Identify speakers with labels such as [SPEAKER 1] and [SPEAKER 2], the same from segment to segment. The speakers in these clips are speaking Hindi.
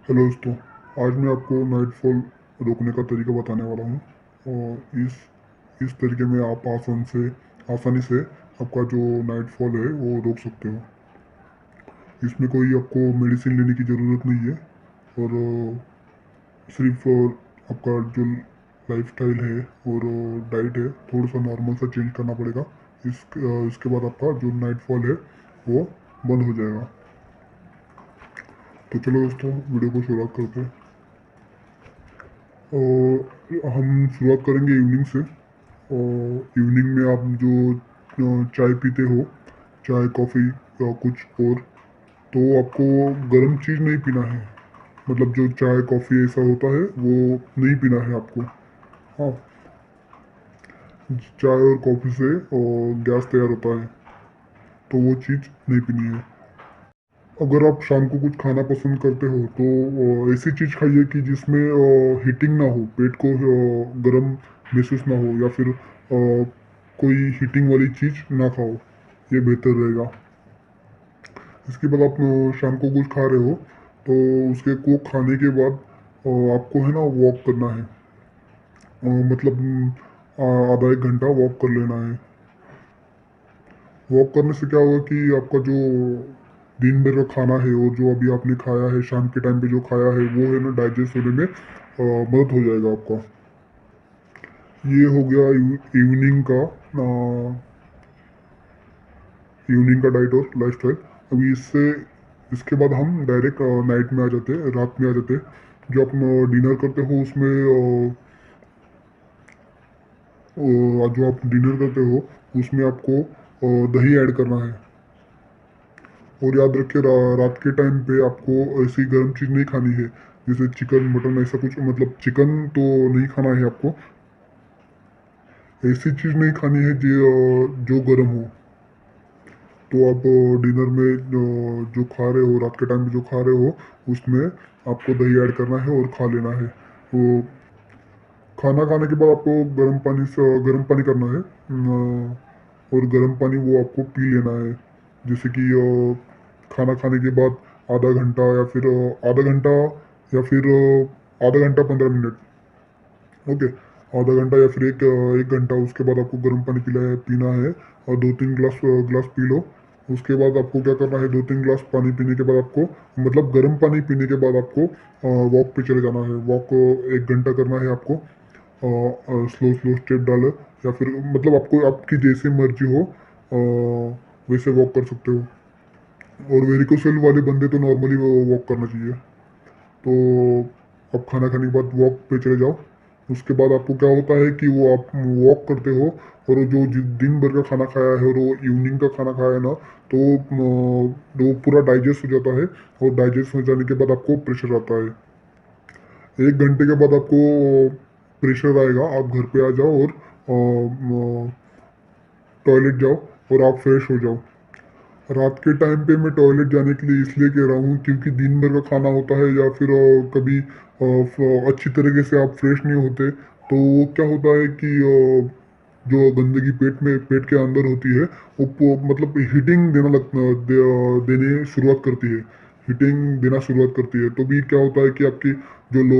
[SPEAKER 1] हेलो दोस्तों। आज मैं आपको नाइटफॉल रोकने का तरीका बताने वाला हूँ। और इस तरीके में आप आसानी से आपका जो नाइटफॉल है वो रोक सकते हो। इसमें कोई आपको मेडिसिन लेने की ज़रूरत नहीं है। और सिर्फ आपका जो लाइफस्टाइल है और डाइट है थोड़ा सा नॉर्मल सा चेंज करना पड़ेगा। इसके बाद आपका जो नाइटफॉल है वो बंद हो जाएगा। तो चलो दोस्तों, वीडियो को शुरुआत करते हैं। और हम शुरुआत करेंगे इवनिंग से। और इवनिंग में आप जो चाय पीते हो, चाय कॉफ़ी या कुछ और, तो आपको गर्म चीज़ नहीं पीना है। मतलब जो चाय कॉफ़ी ऐसा होता है वो नहीं पीना है आपको। हाँ, चाय और कॉफ़ी से गैस तैयार होता है, तो वो चीज़ नहीं पीनी है। अगर आप शाम को कुछ खाना पसंद करते हो तो ऐसी चीज़ खाइए कि जिसमें हीटिंग ना हो, पेट को गर्म महसूस ना हो, या फिर कोई हीटिंग वाली चीज़ ना खाओ, ये बेहतर रहेगा। इसके बाद आप शाम को कुछ खा रहे हो तो उसके को खाने के बाद आपको है ना वॉक करना है। मतलब आधा एक घंटा वॉक कर लेना है। वॉक करने से क्या होगा कि आपका जो दिन भर का खाना है और जो अभी आपने खाया है शाम के टाइम पे जो खाया है वो है ना डाइजेस्ट होने में मदद हो जाएगा आपका। ये हो गया इवनिंग का डाइट और लाइफस्टाइल। अभी इसके बाद हम डायरेक्ट नाइट में आ जाते हैं, रात में आ जाते हैं। जो आप डिनर करते हो उसमें जो आप डिनर करते हो उसमें आपको दही ऐड करना है। और याद रखिए रात के टाइम पे आपको ऐसी गर्म चीज़ नहीं खानी है, जैसे चिकन मटन ऐसा कुछ। मतलब चिकन तो नहीं खाना है आपको। ऐसी चीज़ नहीं खानी है जो गर्म हो। तो आप डिनर में जो खा रहे हो, रात के टाइम पे जो खा रहे हो, उसमें आपको दही ऐड करना है और खा लेना है। तो खाना खाने के बाद आपको गर्म पानी करना है। और गर्म पानी वो आपको पी लेना है। जैसे कि खाना खाने के बाद आधा घंटा या फिर आधा घंटा या फिर आधा घंटा 15 मिनट। ओके, आधा घंटा या फिर एक घंटा उसके बाद आपको गर्म पानी पीना है। और 2-3 गिलास पी लो। उसके बाद आपको क्या करना है, 2-3 गिलास पानी पीने के बाद आपको, मतलब गर्म पानी पीने के बाद आपको वॉक पे चले जाना है। वॉक 1 घंटा करना है आपको। स्लो स्लो स्टेप डालो, या फिर मतलब आपको आपकी जैसे मर्जी हो वैसे वॉक कर सकते हो। और वेरिकोसेल वाले बंदे तो नॉर्मली वॉक करना चाहिए। तो आप खाना खाने के बाद वॉक पे चले जाओ। उसके बाद आपको क्या होता है कि वो आप वॉक करते हो, और वो जो दिन भर का खाना खाया है और वो इवनिंग का खाना खाया है ना, तो वो पूरा डाइजेस्ट हो जाता है। और डाइजेस्ट हो जाने के बाद आपको प्रेशर आता है। 1 घंटे के बाद आपको प्रेशर आएगा, आप घर पे आ जाओ और टॉयलेट जाओ और आप फ्रेश हो जाओ। रात के टाइम पे मैं टॉयलेट जाने के लिए इसलिए कह रहा हूँ क्योंकि दिन भर का खाना होता है, या फिर कभी अच्छी तरीके से आप फ्रेश नहीं होते, तो वो क्या होता है कि जो गंदगी पेट के अंदर होती है वो मतलब हीटिंग देने शुरुआत करती है। हीटिंग देना शुरुआत करती है, तो भी क्या होता है कि आपकी जो लो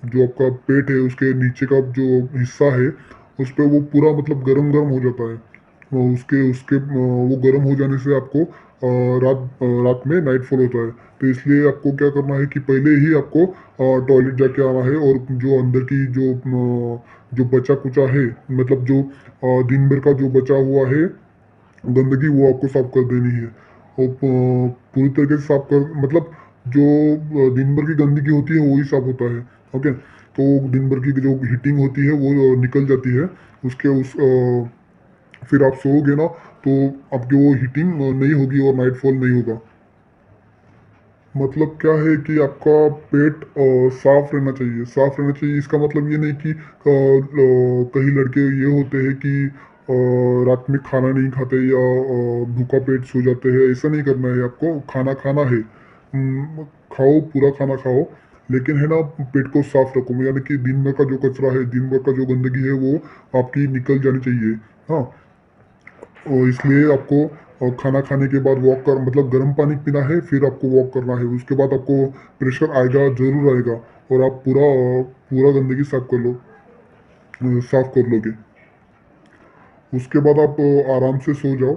[SPEAKER 1] जो आपका पेट है उसके नीचे का जो हिस्सा है उस पे वो पूरा मतलब गरम गरम हो जाता है। उसके उसके वो गर्म हो जाने से आपको रात में नाइटफॉल होता है। तो इसलिए आपको क्या करना है कि पहले ही आपको टॉयलेट जाके आना है, और जो अंदर की जो बचा कुचा है, मतलब जो दिन भर का जो बचा हुआ है गंदगी, वो आपको साफ कर देनी है। और पूरी तरीके से साफ कर, मतलब जो दिन भर की गंदगी होती है वही साफ होता है। ओके, तो दिन भर की जो हीटिंग होती है वो निकल जाती है। उसके उस फिर आप सोओगे ना, तो आपकी वो हीटिंग नहीं होगी और नाइटफॉल नहीं होगा। मतलब क्या है कि आपका पेट साफ रहना चाहिए। साफ रहना चाहिए इसका मतलब ये नहीं कि कई लड़के ये होते हैं कि रात में खाना नहीं खाते या भूखा पेट सो जाते हैं। ऐसा नहीं करना है, आपको खाना खाना है। खाओ, पूरा खाना खाओ, लेकिन है ना पेट को साफ रखो। यानी कि दिन भर का जो कचरा है, दिन भर का जो गंदगी है वो आपकी निकल जानी चाहिए। हाँ, और इसलिए आपको खाना खाने के बाद वॉक कर मतलब गर्म पानी पीना है, फिर आपको वॉक करना है। उसके बाद आपको प्रेशर आएगा, ज़रूर आएगा, और आप पूरा गंदगी साफ कर लोगे। उसके बाद आप आराम से सो जाओ।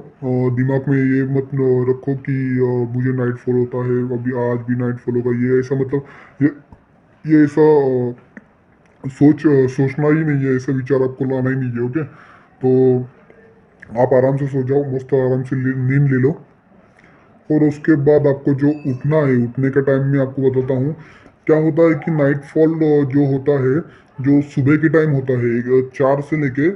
[SPEAKER 1] दिमाग में ये मत रखो कि मुझे नाइट फॉल होता है, अभी आज भी नाइट फॉल होगा। ये ऐसा मतलब ये ऐसा सोचना ही नहीं है, ऐसा विचार आपको लाना ही नहीं है। ओके, तो आप आराम से सो जाओ, मस्त आराम से नींद ले लो। और उसके बाद आपको जो उठना है, उठने का टाइम मैं आपको बताता हूँ। क्या होता है कि नाइट फॉल जो होता है, जो सुबह के टाइम होता है, 4 से लेके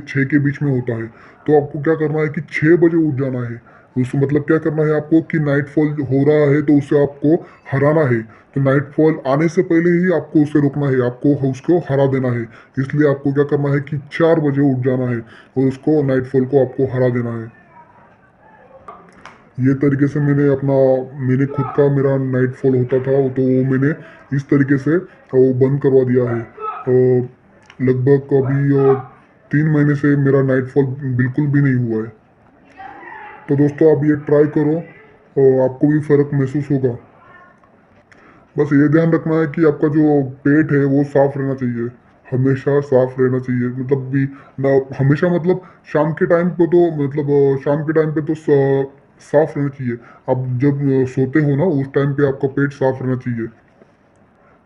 [SPEAKER 1] 6 के बीच में होता है। तो आपको क्या करना है कि 6 बजे उठ जाना है। उस मतलब क्या करना है आपको कि नाइट फॉल हो रहा है तो उसे आपको हराना है। तो नाइट फॉल आने से पहले ही आपको उसे रोकना है, आपको उसको हरा देना है। इसलिए आपको क्या करना है कि 4 बजे उठ जाना है और उसको नाइट फॉल को आपको हरा देना है। ये तरीके से मैंने खुद का मेरा नाइट फॉल होता था, तो वो मैंने इस तरीके से वो बंद करवा दिया है। लगभग अभी 3 महीने से मेरा नाइट फॉल बिल्कुल भी नहीं हुआ है। तो दोस्तों आप ये ट्राई करो और आपको भी फर्क महसूस होगा। बस ये ध्यान रखना है कि आपका जो पेट है वो साफ रहना चाहिए, हमेशा साफ रहना चाहिए। मतलब भी ना, हमेशा मतलब शाम के टाइम पे तो मतलब शाम के टाइम पे तो साफ रहना चाहिए। आप जब सोते हो ना, उस टाइम पे आपका पेट साफ रहना चाहिए।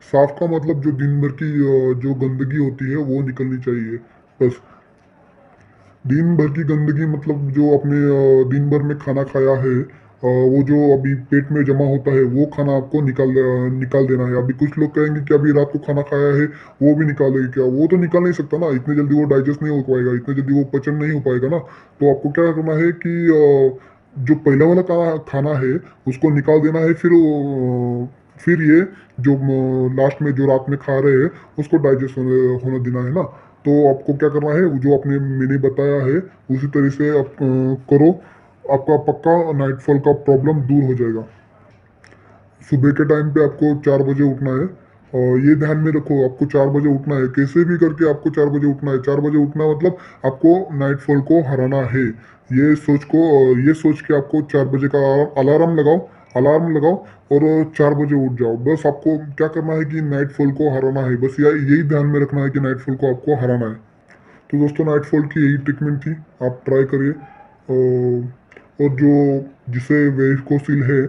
[SPEAKER 1] साफ का मतलब जो दिन भर की जो गंदगी होती है वो निकलनी चाहिए। बस दिन भर की गंदगी मतलब जो आपने दिन भर में खाना खाया है, वो जो अभी पेट में जमा होता है वो खाना आपको निकाल देना है। अभी कुछ लोग कहेंगे कि अभी रात को खाना खाया है वो भी निकालेंगे क्या? वो तो निकाल नहीं सकता ना, इतनी जल्दी वो डाइजेस्ट नहीं हो पाएगा, इतनी जल्दी वो पचन नहीं हो पाएगा ना। तो आपको क्या करना है कि जो पहला वाला खाना खाना है उसको निकाल देना है। फिर ये जो लास्ट में जो रात में खा रहे हैं उसको डाइजेस्ट होने देना है ना। तो आपको क्या करना है, वो जो आपने मैंने बताया है उसी तरह से आप करो। आपका पक्का नाइट फॉल का प्रॉब्लम दूर हो जाएगा। सुबह के टाइम पे आपको 4 बजे उठना है, और ये ध्यान में रखो आपको 4 बजे उठना है, कैसे भी करके आपको 4 बजे उठना है। 4 बजे उठना मतलब आपको नाइट फॉल को हराना है। ये सोच के आपको 4 बजे का अलार्म लगाओ और 4 बजे उठ जाओ। बस आपको क्या करना है कि नाइट फॉल को हराना है। बस यही ध्यान में रखना है कि नाइट फॉल को आपको हराना है। तो दोस्तों नाइटफॉल की यही ट्रीटमेंट थी, आप ट्राई करिए। और जो जिसे वेरिकोसिल है,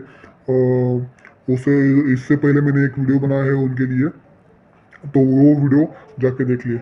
[SPEAKER 1] उसे इससे पहले मैंने एक वीडियो बनाया है उनके लिए, तो वो वीडियो जाके देख लिए।